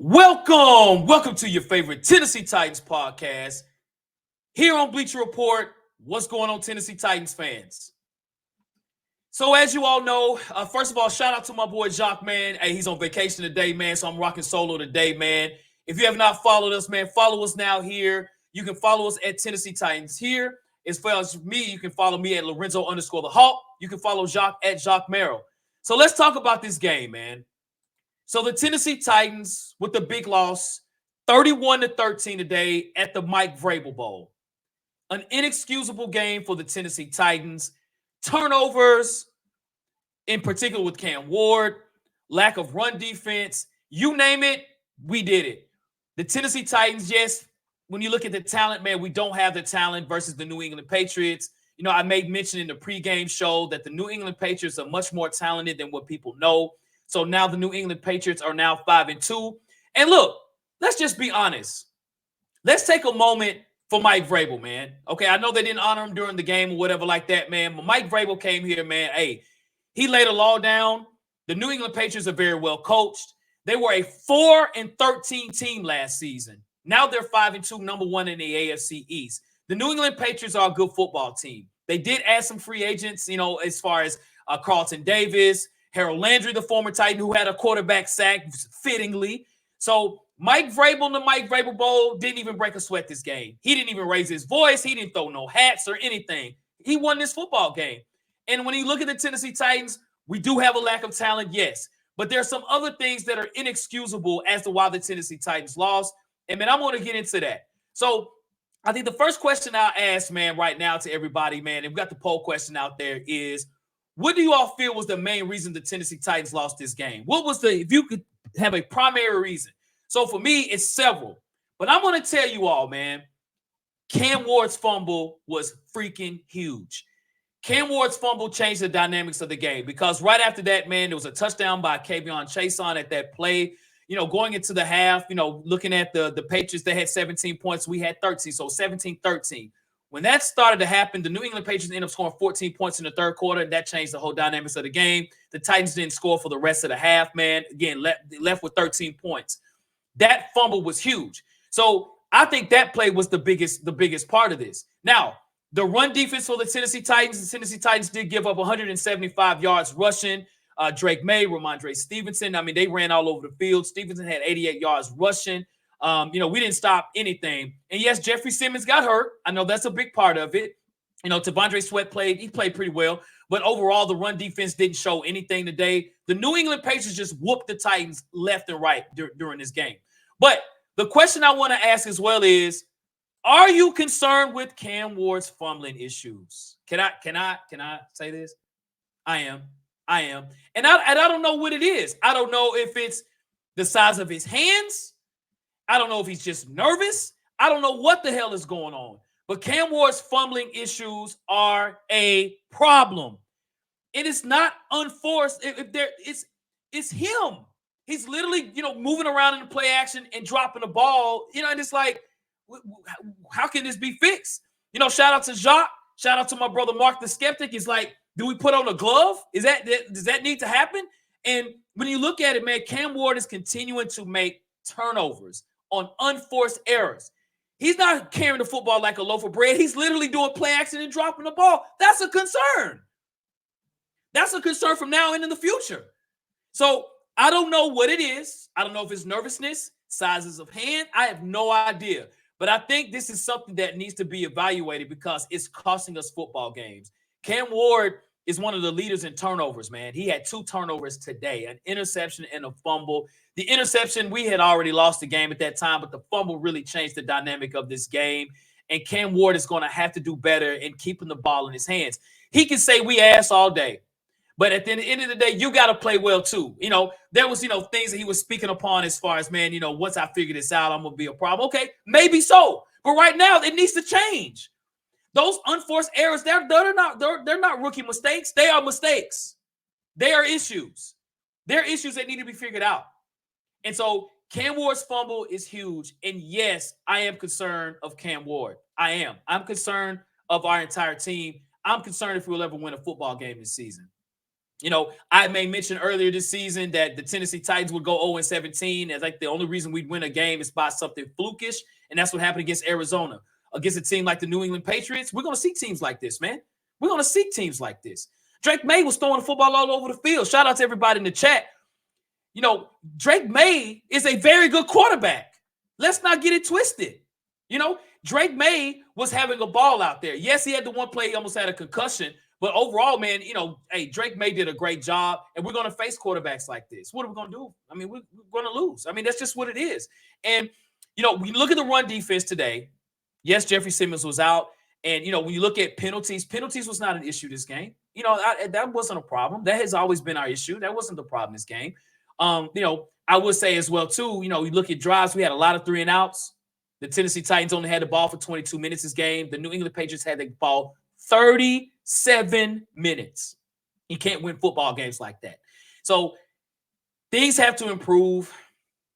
Welcome to your favorite Tennessee Titans podcast. Here on Bleacher Report, what's going on, Tennessee Titans fans? So as you all know, first of all, shout out to my boy Jacques, man. Hey, he's on vacation today, man, so I'm rocking solo today, man. If you have not followed us, man, follow us now here. You can follow us at Tennessee Titans here. As well as me, you can follow me at Lorenzo_the Hawk. You can follow Jacques at Jacques Merrill. So let's talk about this game, man. So the Tennessee Titans with the big loss, 31-13 today at the Mike Vrabel Bowl. An inexcusable game for the Tennessee Titans. Turnovers, in particular with Cam Ward, lack of run defense, you name it, we did it. The Tennessee Titans, yes, when you look at the talent, man, we don't have the talent versus the New England Patriots. You know, I made mention in the pregame show that the New England Patriots are much more talented than what people know. So now the New England Patriots are now 5-2. And look, let's just be honest. Let's take a moment for Mike Vrabel, man. Okay, I know they didn't honor him during the game or whatever like that, man. But Mike Vrabel came here, man. Hey, he laid a law down. The New England Patriots are very well coached. They were a 4-13 team last season. Now they're 5-2, number one in the AFC East. The New England Patriots are a good football team. They did add some free agents, you know, as far as Carlton Davis, Harold Landry, the former Titan, who had a quarterback sack fittingly. So Mike Vrabel in the Mike Vrabel Bowl didn't even break a sweat this game. He didn't even raise his voice. He didn't throw no hats or anything. He won this football game. And when you look at the Tennessee Titans, we do have a lack of talent, yes. But there are some other things that are inexcusable as to why the Tennessee Titans lost. And, man, I'm going to get into that. So I think the first question I'll ask, man, right now to everybody, man, and we've got the poll question out there is, what do you all feel was the main reason the Tennessee Titans lost this game? What was if you could have a primary reason? So for me, it's several. But I'm going to tell you all, man, Cam Ward's fumble was freaking huge. Cam Ward's fumble changed the dynamics of the game because right after that, man, there was a touchdown by K'Von Chaisson at that play. You know, going into the half, you know, looking at the Patriots, they had 17 points. We had 13, so 17-13. When that started to happen, the New England Patriots ended up scoring 14 points in the third quarter, and that changed the whole dynamics of the game. The Titans didn't score for the rest of the half, man. Again, left with 13 points. That fumble was huge. So I think that play was the biggest part of this. Now, the run defense for the Tennessee Titans did give up 175 yards rushing. Drake May, Ramondre Stevenson, I mean, they ran all over the field. Stevenson had 88 yards rushing. You know, we didn't stop anything. And yes, Jeffrey Simmons got hurt. I know that's a big part of it. You know, T'Vondre Sweat played pretty well. But overall, the run defense didn't show anything today. The New England Patriots just whooped the Titans left and right during this game. But the question I want to ask as well is, are you concerned with Cam Ward's fumbling issues? Can I say this? I am. And I don't know what it is. I don't know if it's the size of his hands. I don't know if he's just nervous. I don't know what the hell is going on. But Cam Ward's fumbling issues are a problem. And it's not unforced. It's him. He's literally, you know, moving around in the play action and dropping the ball. You know, and it's like, how can this be fixed? You know, shout out to Jacques. Shout out to my brother Mark the Skeptic. It's like, do we put on a glove? Does that need to happen? And when you look at it, man, Cam Ward is continuing to make turnovers on unforced errors. He's not carrying the football like a loaf of bread. He's literally doing play action and dropping the ball. That's a concern. That's a concern from now and in the future. So I don't know what it is. I don't know if it's nervousness, sizes of hand. I have no idea. But I think this is something that needs to be evaluated because it's costing us football games. Cam Ward is one of the leaders in turnovers, man. He had 2 turnovers today, an interception and a fumble. The interception, we had already lost the game at that time, but the fumble really changed the dynamic of this game. And Cam Ward is going to have to do better in keeping the ball in his hands. He can say we ass all day, but at the end of the day, you got to play well too. You know, there was, you know, things that he was speaking upon as far as, man, you know, once I figure this out, I'm going to be a problem. Okay, maybe so. But right now, it needs to change. Those unforced errors, they're not rookie mistakes. They are mistakes. They are issues. They're issues that need to be figured out. And so Cam Ward's fumble is huge. And yes, I am concerned of Cam Ward. I am. I'm concerned of our entire team. I'm concerned if we'll ever win a football game this season. I may mention earlier this season that the Tennessee Titans would go 0-17. As like the only reason we'd win a game is by something flukish, and that's what happened against Arizona. Against a team like the New England Patriots, we're going to see teams like this, man. We're going to see teams like this. Drake May was throwing the football all over the field. Shout out to everybody in the chat. Drake May is a very good quarterback. Let's not get it twisted. Drake May was having a ball out there. Yes, he had the one play, he almost had a concussion. But overall, man, hey, Drake May did a great job, and we're going to face quarterbacks like this. What are we going to do? I mean, we're going to lose. I mean, that's just what it is. And, we look at the run defense today. Yes, Jeffrey Simmons was out. And, when you look at penalties was not an issue this game. That wasn't a problem. That has always been our issue. That wasn't the problem this game. I would say as well, too, you look at drives. We had a lot of 3 and outs. The Tennessee Titans only had the ball for 22 minutes this game. The New England Patriots had the ball 37 minutes. You can't win football games like that. So things have to improve.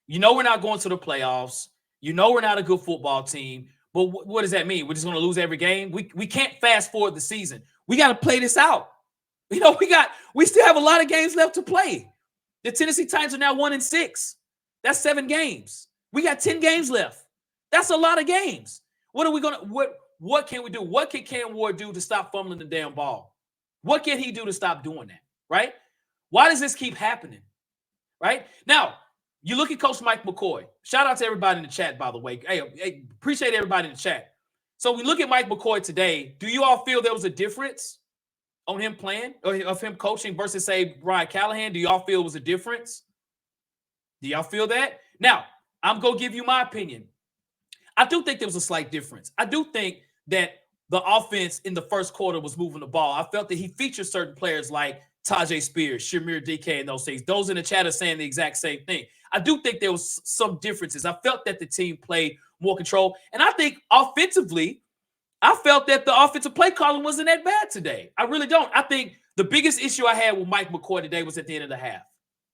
We're not going to the playoffs. We're not a good football team. But what does that mean? We're just going to lose every game? We can't fast forward the season. We got to play this out. We still have a lot of games left to play. The Tennessee Titans are now 1-6. That's 7 games. We got 10 games left. That's a lot of games. What can we do? What can Cam Ward do to stop fumbling the damn ball? What can he do to stop doing that? Right? Why does this keep happening? Right? Now, you look at Coach Mike McCoy. Shout out to everybody in the chat, by the way. Hey, appreciate everybody in the chat. So we look at Mike McCoy today. Do you all feel there was a difference on him playing or of him coaching versus, say, Brian Callahan? Do y'all feel it was a difference? Do y'all feel that? Now, I'm going to give you my opinion. I do think there was a slight difference. I do think that the offense in the first quarter was moving the ball. I felt that he featured certain players like Tajay Spears, Shamir DK, and those things. Those in the chat are saying the exact same thing. I do think there was some differences. I felt that the team played more control. And I think offensively, I felt that the offensive play calling wasn't that bad today. I really don't. I think the biggest issue I had with Mike McCoy today was at the end of the half.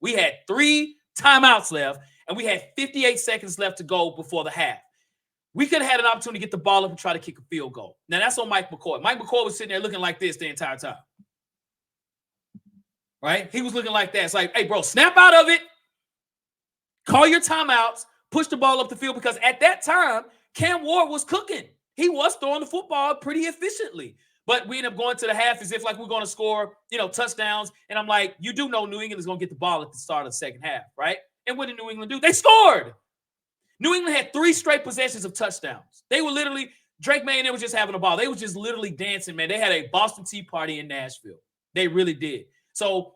We had 3 timeouts left, and we had 58 seconds left to go before the half. We could have had an opportunity to get the ball up and try to kick a field goal. Now, that's on Mike McCoy. Mike McCoy was sitting there looking like this the entire time. Right? He was looking like that. It's like, hey, bro, snap out of it. Call your timeouts. Push the ball up the field, because at that time, Cam Ward was cooking. He was throwing the football pretty efficiently. But we end up going to the half as if like we're going to score, touchdowns. And I'm like, you do know New England is going to get the ball at the start of the second half, right? And what did New England do? They scored. New England had 3 straight possessions of touchdowns. They were literally, Drake May and they were just having a ball. They were just literally dancing, man. They had a Boston Tea Party in Nashville. They really did. So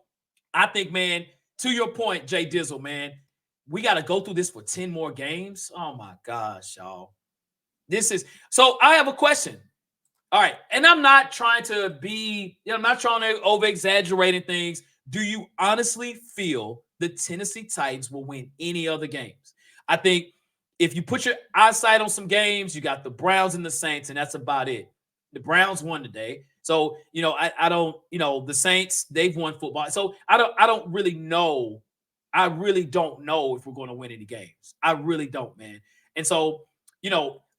I think, man, to your point, Jay Dizzle, man, we got to go through this for 10 more games. Oh, my gosh, y'all. So I have a question. All right. And I'm not trying to be, I'm not trying to over-exaggerate things. Do you honestly feel the Tennessee Titans will win any other games? I think if you put your eyesight on some games, you got the Browns and the Saints, and that's about it. The Browns won today. So, I don't, the Saints, they've won football. So I don't really know. I really don't know if we're going to win any games. I really don't, man. And so,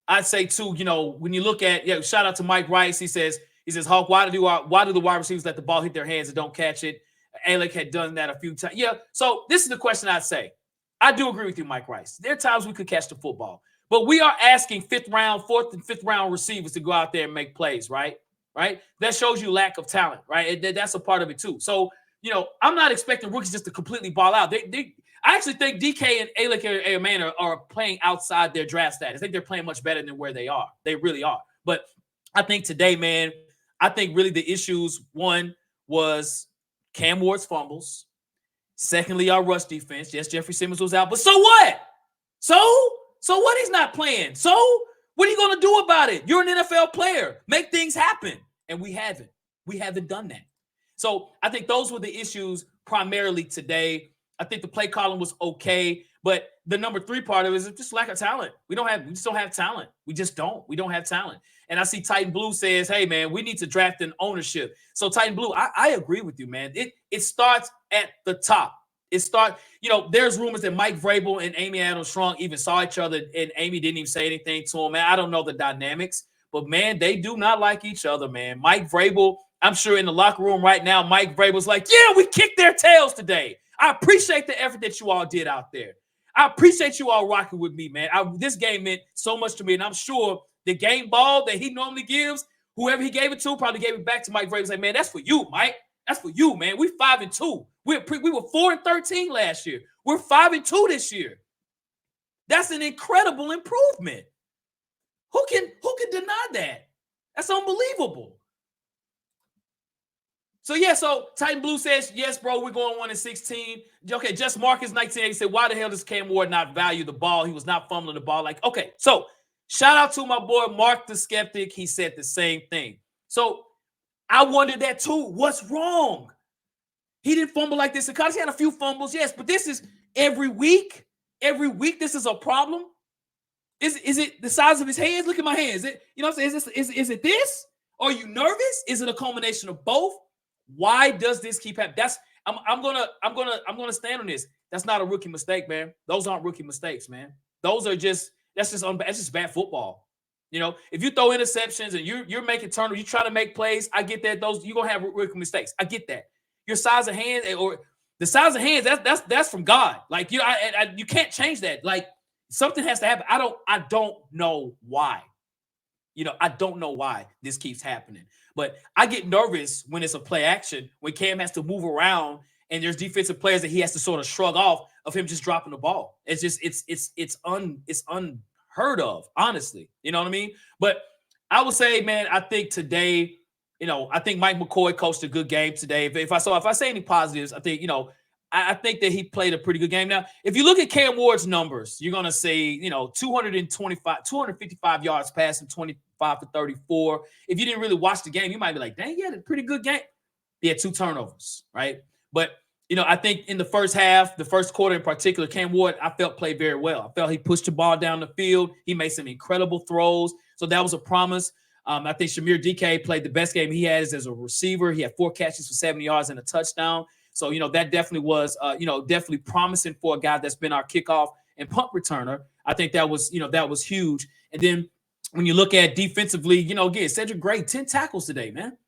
I'd say too, when you look at, shout out to Mike Rice. He says, Hawk, why do the wide receivers let the ball hit their hands and don't catch it? Alec had done that a few times. Yeah. So this is the question I'd say. I do agree with you, Mike Rice. There are times we could catch the football, but we are asking 4th and 5th round receivers to go out there and make plays, right? Right. That shows you lack of talent, right? That's a part of it too. So, I'm not expecting rookies just to completely ball out. I actually think DK and Alec Airman are playing outside their draft status. I think they're playing much better than where they are. They really are. But I think today, man, I think really the issues, one was Cam Ward's fumbles. Secondly, our rush defense. Yes, Jeffrey Simmons was out, but so what? So what? He's not playing. So what are you going to do about it? You're an NFL player. Make things happen. And we haven't. We haven't done that. So I think those were the issues primarily today. I think the play calling was okay, but the number 3 part of it is just lack of talent. We just don't have talent. We just don't. We don't have talent. And I see Titan Blue says, hey, man, we need to draft an ownership. So Titan Blue, I agree with you, man. It starts at the top. There's rumors that Mike Vrabel and Amy Adams Strong even saw each other, and Amy didn't even say anything to him, man. I don't know the dynamics, but, man, they do not like each other, man. Mike Vrabel I'm sure in the locker room right now, Mike Vrabel's like, yeah, we kicked their tails today. I appreciate the effort that you all did out there. I appreciate you all rocking with me, man. This game meant so much to me, and I'm sure the game ball that he normally gives, whoever he gave it to, probably gave it back to Mike Vrabel. Like, man, that's for you, Mike. That's for you, man. We 5-2. We were 4-13 last year. We're 5-2 this year. That's an incredible improvement. Who can deny that? That's unbelievable. So, yeah, so Titan Blue says, yes, bro, we're going 1-16. Okay, Just Marcus 1980 said, why the hell does Cam Ward not value the ball? He was not fumbling the ball. Like, okay, so shout out to my boy Mark the Skeptic. He said the same thing. So I wondered that too. What's wrong? He didn't fumble like this in college. He had a few fumbles, yes, but this is every week. Every week, this is a problem. Is it the size of his hands? Look at my hands. You know what I'm saying? Is it this? Are you nervous? Is it a culmination of both? Why does this keep happening? I'm gonna stand on this. That's not a rookie mistake, man. Those aren't rookie mistakes, man. That's just bad football. You know, if you throw interceptions and you're making turnovers, you're trying to make plays, I get that. You're gonna have rookie mistakes. I get that. Your size of hands or the size of hands, that's from God. Like you can't change that. Like something has to happen. I don't know why. You know, I don't know why this keeps happening. But I get nervous when it's a play action, when Cam has to move around and there's defensive players that he has to sort of shrug off of him just dropping the ball. It's just it's unheard of, honestly. You know what I mean? But I would say, man, I think today, you know, I think Mike McCoy coached a good game today. If I say any positives, I think, you know, I think that he played a pretty good game. Now, if you look at Cam Ward's numbers, you're going to see, you know, 255 yards passing, 25 for 34. If you didn't really watch the game, you might be like, dang, he had a pretty good game. He had 2 turnovers, right? But, you know, I think in the first half, the first quarter in particular, Cam Ward, I felt played very well. I felt he pushed the ball down the field. He made some incredible throws. So that was a promise. I think Shamir DK played the best game he has as a receiver. He had 4 catches for 70 yards and a touchdown. So, you know, that definitely was, definitely promising for a guy that's been our kickoff and punt returner. I think that was, you know, that was huge. And then when you look at defensively, you know, again, Cedric Gray, 10 tackles today, man.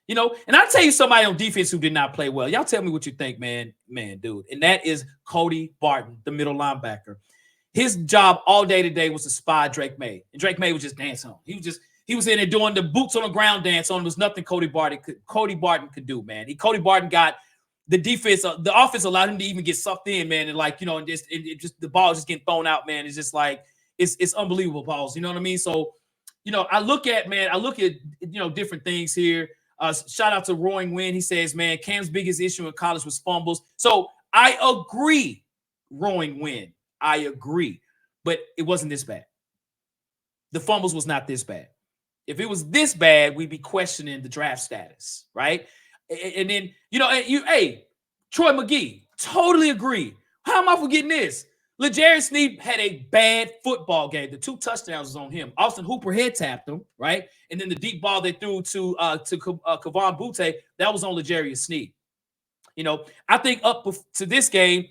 You know, and I'll tell you somebody on defense who did not play well. Y'all tell me what you think, man, dude. And that is Cody Barton, the middle linebacker. His job all day today was to spy Drake May. And Drake May was just dancing on. He was in there doing the boots on the ground dance on. There was nothing Cody Barton could do, man. Cody Barton got the defense, the offense allowed him to even get sucked in, man. And like, you know, and just the ball just getting thrown out, man. It's just like, it's unbelievable balls. You know what I mean? So, you know, I look at, you know, different things here. Shout out to Roaring Wind. He says, man, Cam's biggest issue in college was fumbles. So I agree, Roaring Wind. I agree. But it wasn't this bad. The fumbles was not this bad. If it was this bad, we'd be questioning the draft status, right? And then, you know, Troy McGee, totally agree. How am I forgetting this? L'Jarius Sneed had a bad football game. The 2 touchdowns was on him. Austin Hooper head tapped him, right? And then the deep ball they threw to Kavon Butte, that was on L'Jarius Sneed. You know, I think up to this game,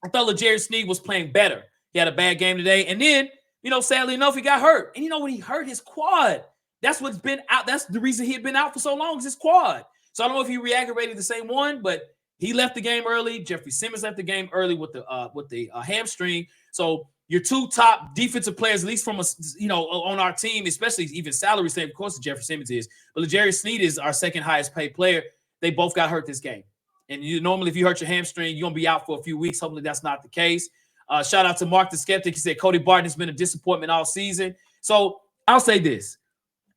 I thought L'Jarius Sneed was playing better. He had a bad game today. And then, you know, sadly enough, he got hurt. And you know when he hurt his quad, that's what's been out. That's the reason he had been out for so long, is his quad. So I don't know if he re-aggravated the same one, but he left the game early. Jeffrey Simmons left the game early with the hamstring. So your 2 top defensive players, at least from us, you know, on our team, especially even salary save, of course, Jeffrey Simmons is, but L'Jarius Sneed is our second highest paid player. They both got hurt this game. And normally, if you hurt your hamstring, you're gonna be out for a few weeks. Hopefully, that's not the case. Shout out to Mark the Skeptic. He said Cody Barton has been a disappointment all season. So I'll say this.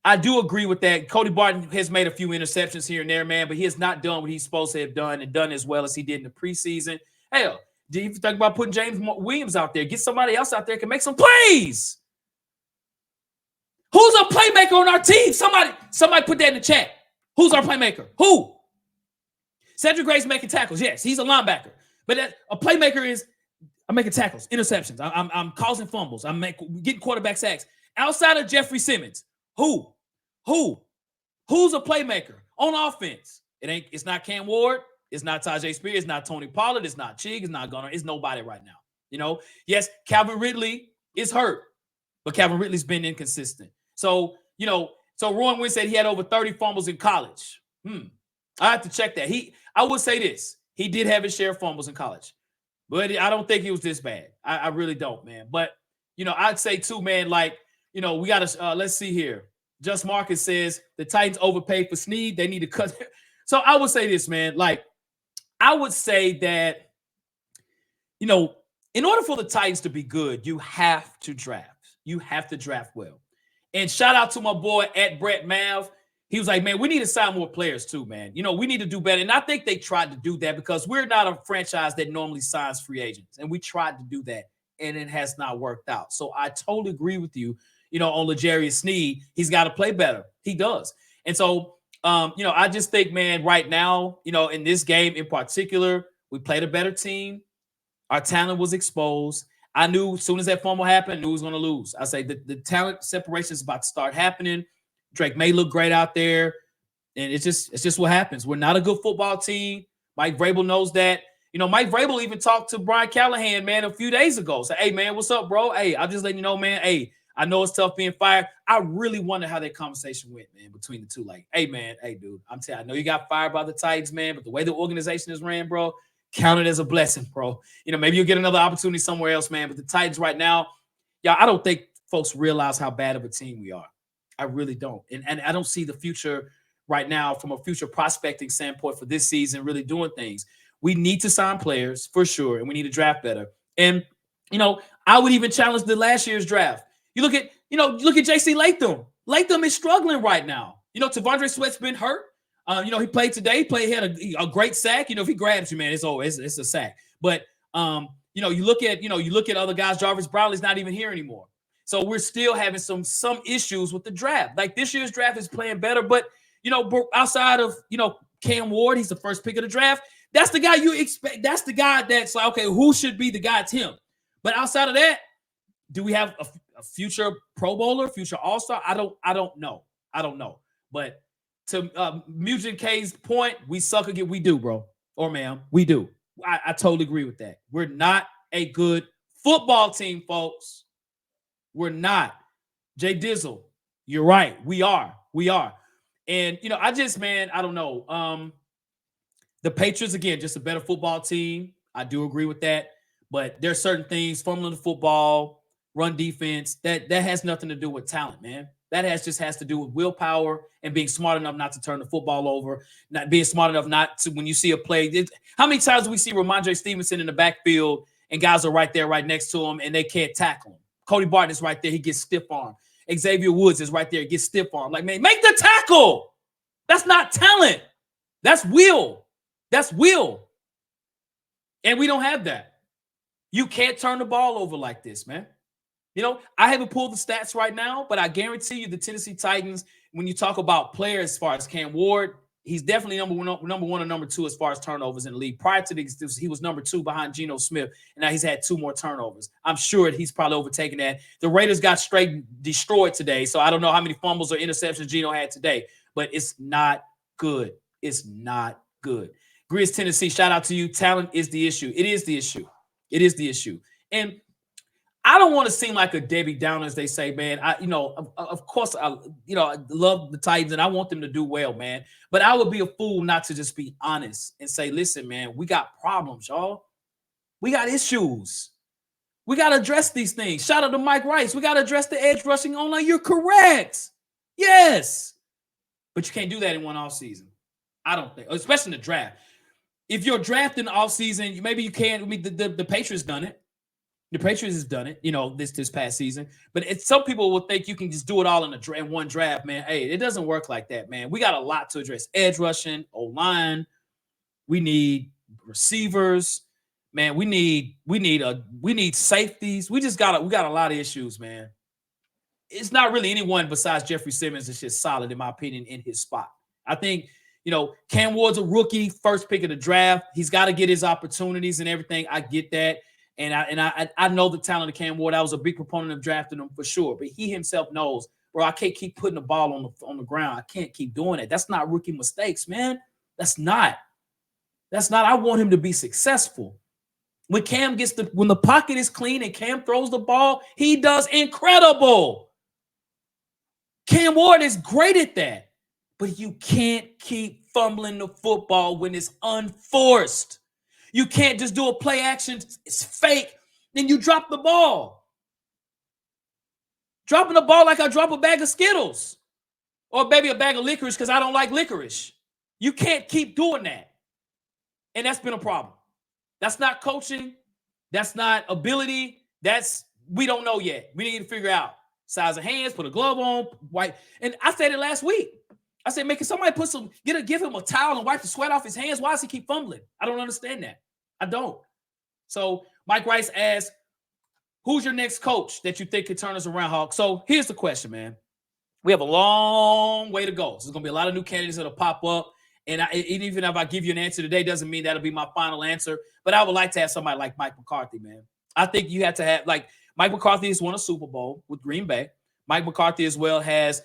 I do agree with that. Cody Barton has made a few interceptions here and there, man, but he has not done what he's supposed to have done and done as well as he did in the preseason. Hell, do you think about putting James Williams out there? Get somebody else out there who can make some plays. Who's a playmaker on our team? Somebody put that in the chat. Who's our playmaker? Who? Cedric Gray's making tackles. Yes, he's a linebacker. But a playmaker is, I'm making tackles, interceptions. I'm causing fumbles. I'm getting quarterback sacks. Outside of Jeffrey Simmons, Who's a playmaker on offense? It's not Cam Ward. It's not Tajay Spears. It's not Tony Pollard. It's not Chig. It's not Gunnar. It's nobody right now. You know, yes, Calvin Ridley is hurt, but Calvin Ridley's been inconsistent. So, you know, so Rowan Wynn said he had over 30 fumbles in college. I have to check that. I would say this. He did have his share of fumbles in college, but I don't think he was this bad. I really don't, man. But, I'd say too, man, like, we got to, let's see here. Just Marcus says the Titans overpaid for Snead. They need to cut. So I would say this, man. Like, I would say that, in order for the Titans to be good, you have to draft. You have to draft well. And shout out to my boy at Brett Mav. He was like, man, we need to sign more players too, man. We need to do better. And I think they tried to do that because we're not a franchise that normally signs free agents. And we tried to do that, and it has not worked out. So I totally agree with you, on L'Jarius Sneed. He's got to play better. He does. And so, I just think, man, right now, in this game in particular, we played a better team. Our talent was exposed. I knew as soon as that fumble happened, I knew he was going to lose. I say the talent separation is about to start happening. Drake may look great out there, and it's just what happens. We're not a good football team. Mike Vrabel knows that. Mike Vrabel even talked to Brian Callahan, man, a few days ago. Say, hey, man, what's up, bro? Hey, I'm just letting you know, man. Hey, I know it's tough being fired. I really wonder how that conversation went, man, between the two. Like, hey, man, hey, dude, I'm telling you, I know you got fired by the Titans, man, but the way the organization is ran, bro, count it as a blessing, bro. Maybe you'll get another opportunity somewhere else, man. But the Titans right now, I don't think folks realize how bad of a team we are. I really don't. And I don't see the future right now from a future prospecting standpoint for this season really doing things. We need to sign players for sure, and we need to draft better. And, I would even challenge the last year's draft. You look at J.C. Latham. Latham is struggling right now. Tavondre Sweat's been hurt. He played today. He had a great sack. If he grabs you, man, it's a sack. But you look at other guys. Jarvis Brownlee's not even here anymore. So we're still having some issues with the draft. Like this year's draft is playing better, but outside of Cam Ward, he's the first pick of the draft. That's the guy you expect. That's the guy that's like, okay, who should be the guy? It's him. But outside of that, do we have a future Pro Bowler, future All-Star? I don't know. But to Mugen K's point, we suck again. We do, bro. Or ma'am, we do. I totally agree with that. We're not a good football team, folks. We're not. Jay Dizzle, you're right. We are. And, I don't know. The Patriots, again, just a better football team. I do agree with that. But there's certain things, fumbling the football, run defense, that has nothing to do with talent, man. That has to do with willpower and being smart enough not to turn the football over, not being smart enough not to, when you see a play. How many times do we see Ramondre Stevenson in the backfield and guys are right there, right next to him, and they can't tackle him? Cody Barton is right there. He gets stiff arm. Xavier Woods is right there. He gets stiff arm. Like, man, make the tackle. That's not talent. That's will. And we don't have that. You can't turn the ball over like this, man. I haven't pulled the stats right now, but I guarantee you the Tennessee Titans, when you talk about players as far as Cam Ward, he's definitely number one or number two as far as turnovers in the league. Prior to this, he was number two behind Geno Smith, and now he's had 2 more turnovers. I'm sure he's probably overtaken that. The Raiders got straight destroyed today, so I don't know how many fumbles or interceptions Geno had today, but it's not good. It's not good. Grizz Tennessee, shout out to you. Talent is the issue. It is the issue. And I don't want to seem like a Debbie Downer, as they say, man. Of course, I love the Titans and I want them to do well, man. But I would be a fool not to just be honest and say, listen, man, we got problems, y'all. We got issues. We got to address these things. Shout out to Mike Rice. We got to address the edge rushing online. You're correct. Yes. But you can't do that in one offseason. I don't think, especially in the draft. If you're drafting offseason, maybe you can. I mean, the Patriots done it. The Patriots has done it, this past season. But some people will think you can just do it all in one draft, man. Hey, it doesn't work like that, man. We got a lot to address. Edge rushing, O-line. We need receivers, man. We need safeties. We got a lot of issues, man. It's not really anyone besides Jeffrey Simmons that's just solid, in my opinion, in his spot. I think, Cam Ward's a rookie, first pick of the draft. He's got to get his opportunities and everything. I get that. And I know the talent of Cam Ward. I was a big proponent of drafting him for sure. But he himself knows, bro, I can't keep putting the ball on the ground. I can't keep doing that. That's not rookie mistakes, man. That's not. I want him to be successful. When the pocket is clean and Cam throws the ball, he does incredible. Cam Ward is great at that. But you can't keep fumbling the football when it's unforced. You can't just do a play action. It's fake. Then you drop the ball. Dropping the ball like I drop a bag of Skittles or maybe a bag of licorice because I don't like licorice. You can't keep doing that. And that's been a problem. That's not coaching. That's not ability. We don't know yet. We need to figure out size of hands, put a glove on, wipe. And I said it last week. I said, can somebody give him a towel and wipe the sweat off his hands? Why does he keep fumbling? I don't understand that. I don't. So Mike Rice asks, who's your next coach that you think could turn us around, Hawk? So here's the question, man. We have a long way to go. So there's going to be a lot of new candidates that'll pop up. And even if I give you an answer today, doesn't mean that'll be my final answer. But I would like to have somebody like Mike McCarthy, man. I think you have to have, Mike McCarthy has won a Super Bowl with Green Bay. Mike McCarthy as well has,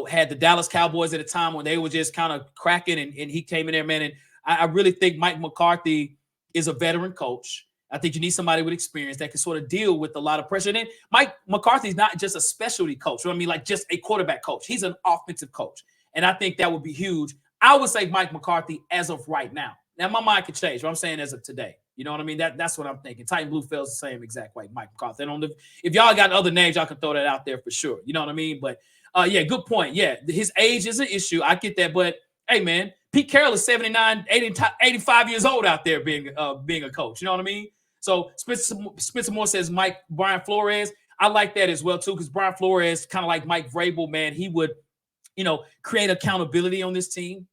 had the Dallas Cowboys at a time when they were just kind of cracking, and he came in there, man. And I really think Mike McCarthy is a veteran coach. I think you need somebody with experience that can sort of deal with a lot of pressure. And then Mike McCarthy is not just a specialty coach. You know what I mean? Like just a quarterback coach. He's an offensive coach. And I think that would be huge. I would say Mike McCarthy as of right now. Now, my mind could change. What I'm saying as of today. You know what I mean? That's what I'm thinking. Titan Blue feels the same exact way, Mike McCarthy. And if y'all got other names, y'all can throw that out there for sure. You know what I mean? But, yeah, good point. Yeah, his age is an issue. I get that. But, hey, man, Pete Carroll is 79, 85 years old out there being a coach. You know what I mean? So Spencer Moore says Brian Flores. I like that as well, too, because Brian Flores, kind of like Mike Vrabel, man, he would, create accountability on this team.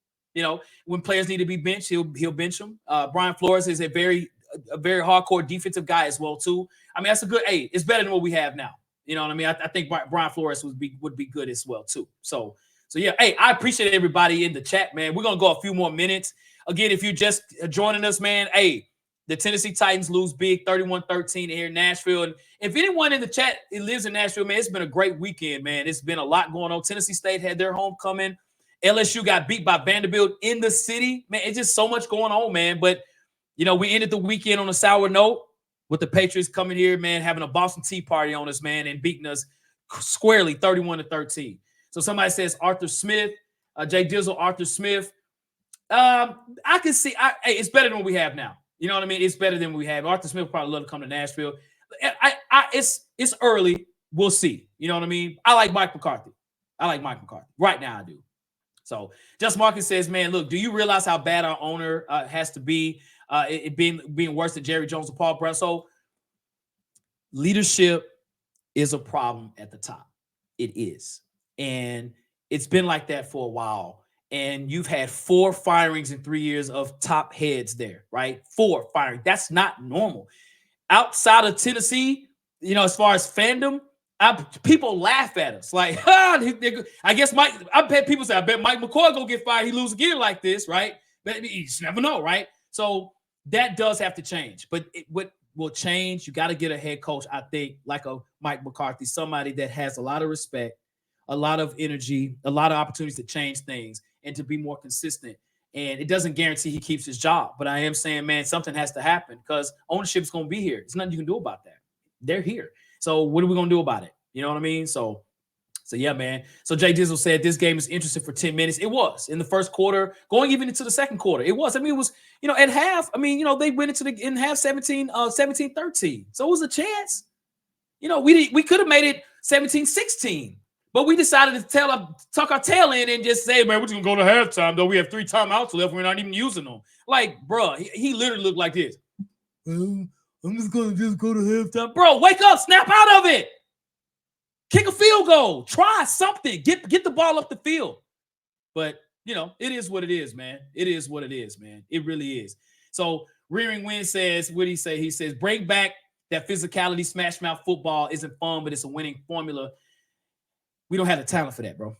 When players need to be benched, he'll bench them. Brian Flores is a very hardcore defensive guy as well, too. I mean, that's a good – hey, it's better than what we have now. You know what I mean? I think Brian Flores would be good as well, too. So yeah, hey, I appreciate everybody in the chat, man. We're going to go a few more minutes. Again, if you're just joining us, man, hey, the Tennessee Titans lose big 31-13 here in Nashville. And if anyone in the chat lives in Nashville, man, it's been a great weekend, man. It's been a lot going on. Tennessee State had their homecoming. LSU got beat by Vanderbilt in the city. Man, it's just so much going on, man. But, we ended the weekend on a sour note with the Patriots coming here, man, having a Boston Tea Party on us, man, and beating us squarely 31-13. So somebody says Arthur Smith, Jay Dizzle, Arthur Smith. I can see hey, it's better than what we have now. You know what I mean? It's better than we have. Arthur Smith would probably love to come to Nashville. It's early. We'll see. You know what I mean? I like Mike McCarthy. Right now I do. So Just Marcus says, man, look, do you realize how bad our owner has to be? It being worse than Jerry Jones and Paul Brown. So leadership is a problem at the top. It is. And it's been like that for a while. And you've had 4 firings in 3 years of top heads there, right? 4 firings. That's not normal. Outside of Tennessee, as far as fandom, people laugh at us. Like, I guess I bet people say, I bet Mike McCoy go get fired. He lose again like this, right? But you just never know, right? So that does have to change. But what will change, you got to get a head coach, I think, like a Mike McCarthy, somebody that has a lot of respect, a lot of energy, a lot of opportunities to change things and to be more consistent. And it doesn't guarantee he keeps his job. But I am saying, man, something has to happen because ownership is going to be here. There's nothing you can do about that. They're here. So what are we going to do about it? You know what I mean? So yeah, man. So Jay Dizzle said this game is interesting for 10 minutes. It was in the first quarter, going even into the second quarter. It was. I mean, it was, at half. I mean, they went in half 17-13. So it was a chance. We could have made it 17-16. But we decided to tuck our tail in and just say, man, we're just going to go to halftime, though we have 3 timeouts left. We're not even using them. Like, bro, he literally looked like this. I'm just going to go to halftime. Bro, wake up. Snap out of it. Kick a field goal. Try something. Get the ball up the field. But, it is what it is, man. It is what it is, man. It really is. So Rearing Wind says, what did he say? He says, bring back that physicality. Smash mouth football isn't fun, but it's a winning formula. We don't have the talent for that, bro.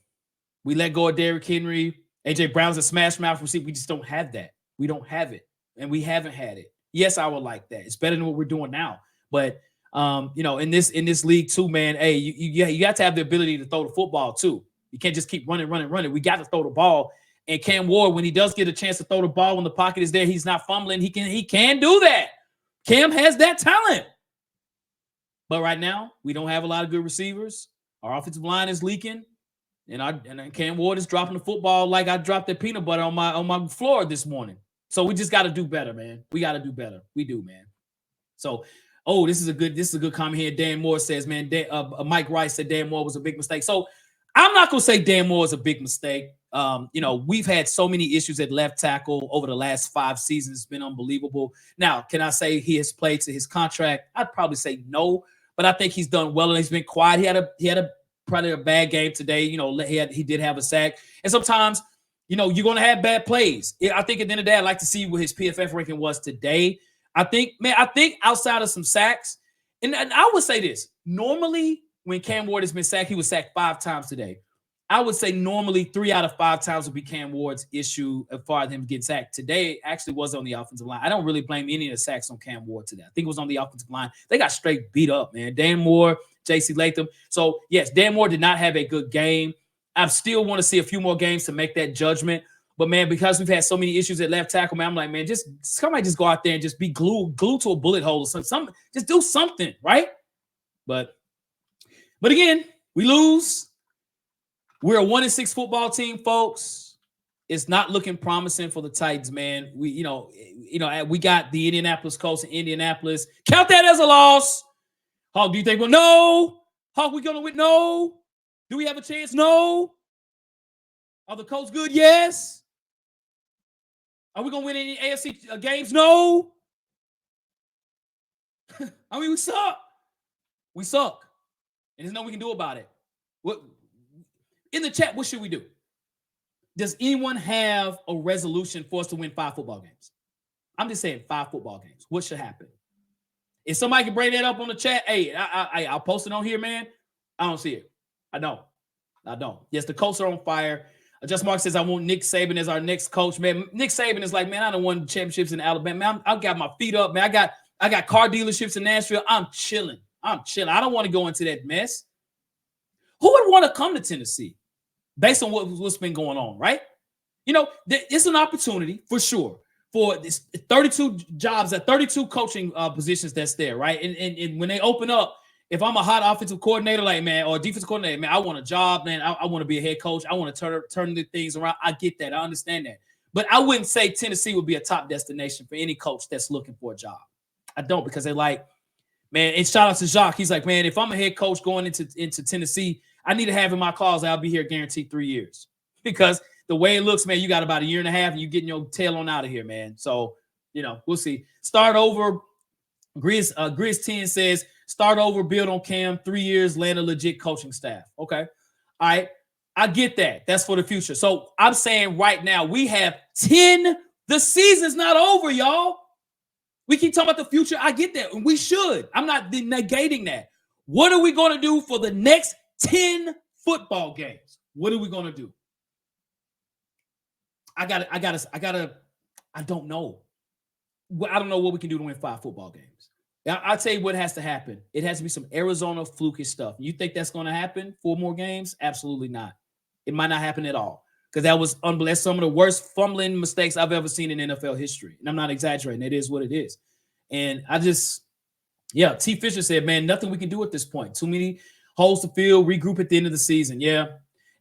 We let go of Derrick Henry. A.J. Brown's a smash mouth receiver. We just don't have that. We don't have it. And we haven't had it. Yes, I would like that. It's better than what we're doing now. But, in this league too, man, hey, you got to have the ability to throw the football too. You can't just keep running. We got to throw the ball. And Cam Ward, when he does get a chance to throw the ball when the pocket is there, he's not fumbling. He can do that. Cam has that talent. But right now, we don't have a lot of good receivers. Our offensive line is leaking. And Cam Ward is dropping the football like I dropped that peanut butter on my floor this morning. So we just got to do better, man. We got to do better. We do, man. So, this is a good comment here. Dan Moore says, man, Mike Rice said Dan Moore was a big mistake. So I'm not gonna say Dan Moore is a big mistake. We've had so many issues at left tackle over the last 5 seasons. It's been unbelievable. Now, can I say he has played to his contract? I'd probably say no, but I think he's done well and he's been quiet. He had probably a bad game today. He did have a sack, and sometimes you're gonna have bad plays. I think at the end of the day, I'd like to see what his PFF ranking was today. I think outside of some sacks, and I would say this, normally when Cam Ward has been sacked, he was sacked 5 times today. I would say normally 3 out of 5 times would be Cam Ward's issue as far as him getting sacked. Today actually was on the offensive line. I don't really blame any of the sacks on Cam Ward today. I think it was on the offensive line. They got straight beat up, man. Dan Moore, J.C. Latham. So, yes, Dan Moore did not have a good game. I still want to see a few more games to make that judgment. But, man, because we've had so many issues at left tackle, man, I'm like, man, somebody just go out there and just be glued to a bullet hole or something. Just do something, right? But again, we lose. We're a 1-6 football team, folks. It's not looking promising for the Titans, man. We got the Indianapolis Colts in Indianapolis. Count that as a loss. Hawk, do you think no? Hawk, we gonna win? No. Do we have a chance? No. Are the Colts good? Yes. Are we going to win any AFC games? No. I mean, we suck. We suck. And there's nothing we can do about it. In the chat, what should we do? Does anyone have a resolution for us to win 5 football games? I'm just saying 5 football games. What should happen? If somebody can bring that up on the chat, hey, I'll post it on here, man. I don't see it. I don't. Yes, the Colts are on fire. Just Mark says, I want Nick Saban as our next coach, man. Nick Saban is like, man, I done won championships in Alabama. Man, I got my feet up, man. I got car dealerships in Nashville. I'm chilling. I don't want to go into that mess. Who would want to come to Tennessee based on what's been going on, right? It's an opportunity for sure for this 32 jobs, 32 coaching positions that's there, right? And when they open up, if I'm a hot offensive coordinator, or defensive coordinator, man, I want a job, man. I want to be a head coach. I want to turn the things around. I get that. I understand that. But I wouldn't say Tennessee would be a top destination for any coach that's looking for a job. I don't, because they're like, man, and shout out to Jacques. He's like, man, if I'm a head coach going into Tennessee, I need to have in my clause I'll be here guaranteed 3 years. Because the way it looks, man, you got about a year and a half and you're getting your tail on out of here, man. So, we'll see. Start over. Grizz 10 says, start over, build on Cam, 3 years, land a legit coaching staff. Okay. All right. I get that. That's for the future. So I'm saying right now we have 10. The season's not over, y'all. We keep talking about the future. I get that. And we should. I'm not negating that. What are we going to do for the next 10 football games? What are we going to do? I don't know. I don't know what we can do to win 5 football games. I'll tell you what has to happen. It has to be some Arizona flukish stuff. You think that's going to happen? 4 more games? Absolutely not. It might not happen at all, because that was unbelievable. Some of the worst fumbling mistakes I've ever seen in NFL history. And I'm not exaggerating. It is what it is. And T. Fisher said, man, nothing we can do at this point. Too many holes to fill, regroup at the end of the season. Yeah.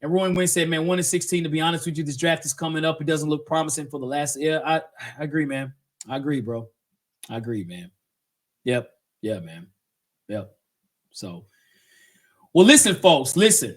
And Roy Wynn said, man, 1-16, to be honest with you, this draft is coming up. It doesn't look promising for the last year. I agree, man. I agree, bro. I agree, man. Yep. Yeah, man. Yep. So, well, listen, folks, listen.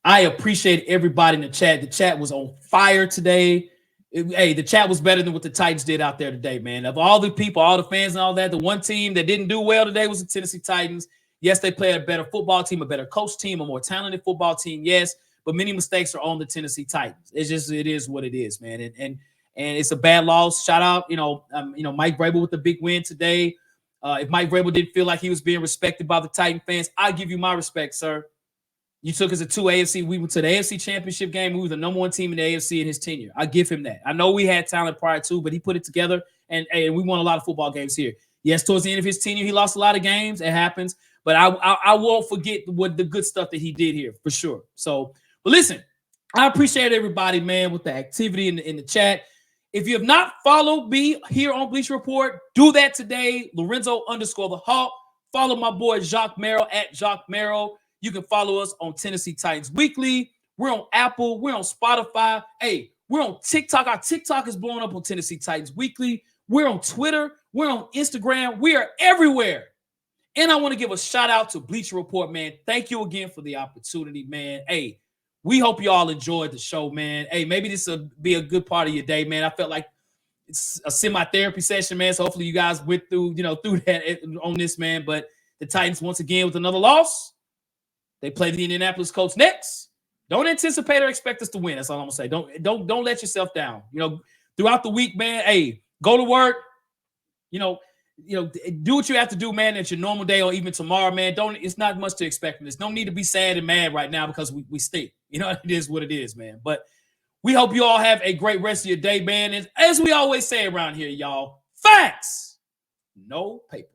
I appreciate everybody in the chat. The chat was on fire today. The chat was better than what the Titans did out there today, man. Of all the people, all the fans and all that, the one team that didn't do well today was the Tennessee Titans. Yes, they played a better football team, a better coach team, a more talented football team. Yes, but many mistakes are on the Tennessee Titans. It is what it is, man. And it's a bad loss. Shout out, Mike Vrabel with the big win today. If Mike Vrabel didn't feel like he was being respected by the Titan fans, I give you my respect, sir. You took us to 2 AFC. We went to the AFC Championship game. We were the number 1 team in the AFC in his tenure. I give him that. I know we had talent prior to, but he put it together, and we won a lot of football games here. Yes, towards the end of his tenure, he lost a lot of games. It happens. But I won't forget what the good stuff that he did here, for sure. So, but listen, I appreciate everybody, man, with the activity in the chat. If you have not followed me here on Bleacher Report, do that today. Lorenzo_the Hawk. Follow my boy Jacques Merrill at Jacques Merrill. You can follow us on Tennessee Titans Weekly. We're on Apple. We're on Spotify. Hey, we're on TikTok. Our TikTok is blowing up on Tennessee Titans Weekly. We're on Twitter. We're on Instagram. We are everywhere. And I want to give a shout out to Bleacher Report, man. Thank you again for the opportunity, man. Hey, we hope you all enjoyed the show, man. Hey, maybe this will be a good part of your day, man. I felt like it's a semi-therapy session, man. So hopefully you guys went through that on this, man. But the Titans, once again, with another loss. They play the Indianapolis Colts next. Don't anticipate or expect us to win. That's all I'm gonna say. Don't let yourself down. Throughout the week, man. Hey, go to work. Do what you have to do, man. It's your normal day or even tomorrow, man. It's not much to expect from this. Don't need to be sad and mad right now because we stink. It is what it is, man. But we hope you all have a great rest of your day, man. And as we always say around here, y'all, facts, no paper.